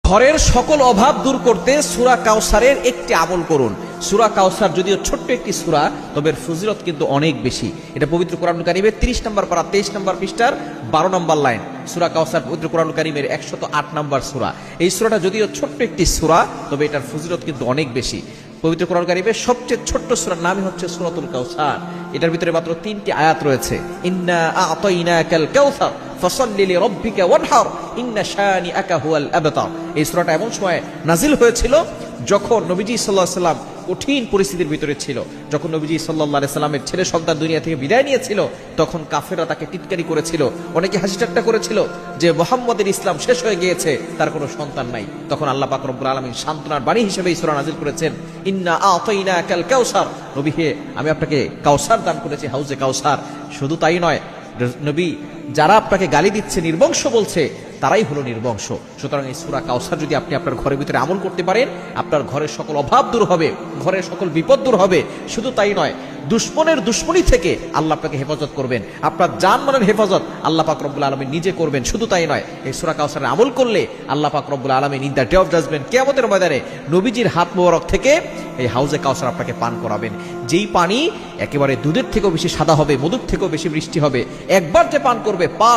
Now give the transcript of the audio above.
ঘরের সকল অভাব দূর করতে সূরা কাউসারের একটি আমল করুন। সূরা কাউসার যদিও ছোট্ট একটি সূরা, তবে ফজিলত কিন্তু অনেক বেশি। এটা পবিত্র কোরআনুল কারীমের 30 নম্বর পারা 23 নম্বর পৃষ্ঠার 12 নম্বর লাইন। সূরা কাউসার পবিত্র কোরআনুল কারীমের 108 নম্বর সূরা। এই সূরাটা যদিও ছোট্ট একটি সূরা, তবে এটার ফজিলত কিন্তু অনেক বেশি। পবিত্র কোরআনুল কারীমের সবচেয়ে ছোট্ট সূরার নামই হচ্ছে সূরাতুল কাউসার। এটার ভিতরে মাত্র 3টি আয়াত রয়েছে। ইন্না আ'তাইনাকাল কাউসার ফাসাল্লি লিরাব্বিকা ওয়ানহার ইন্না শানিআকা হুয়াল আবতার। এই সূরাটা এমন সময় নাজিল হয়েছিল যখন নবীজি সাল্লাল্লাহু আলাইহি সাল্লাম কঠিন পরিস্থিতির ভিতরে ছিল। যখন নবীজি সাল্লাল্লাহু আলাইহি সাল্লামের ছেলে সন্তান দুনিয়া থেকে বিদায় নিয়েছিল, তখন কাফেররা তাকে টিটকারি করেছিল, অনেকে হাসি ঠাট্টা করেছিল যে মুহাম্মদের ইসলাম শেষ হয়ে গিয়েছে, তার কোনো সন্তান নাই। তখন আল্লাহ পাক রব্বুল আলামিন সান্ত্বনার বাণী হিসেবে এই সূরা নাজিল করেছেন, ইন্না আ'তাইনাকাল কাউসার। নবী হে, আমি আপনাকে কাউসার দান করেছি, হাউজে কাউসার। শুধু তাই নয় নবী, যারা আপনাকে গালি দিচ্ছে, নির্বংশ বলছে, তারাই হলো নির্বংশ। সুতরাং এই সূরা কাউসার যদি আপনি আপনার ঘরের ভিতরে আমল করতে পারেন, আপনার ঘরের সকল অভাব দূর হবে, ঘরের সকল বিপদ দূর হবে। শুধু তাই নয়, দুশ্মনের দুশ্মনী থেকে আল্লাহ আপনাকে হেফাজত করবেন, আপনার জানমালের হেফাজত আল্লাহ পাক রব্বুল আলামিন নিজে করবেন। শুধু তাই নয়, এই সূরা কাউসারের আমল করলে আল্লাহ পাক রব্বুল আলামিন in the day of judgement, কিয়ামতের ময়দানে নবীজির হাত মোবারক থেকে এই হাউজে কাউসার আপনাকে পান করাবেন। যেই পানি একেবারে দুধের থেকেও বেশি সাদা হবে, মধুর থেকেও বেশি মিষ্টি হবে। একবার যে পান করবে,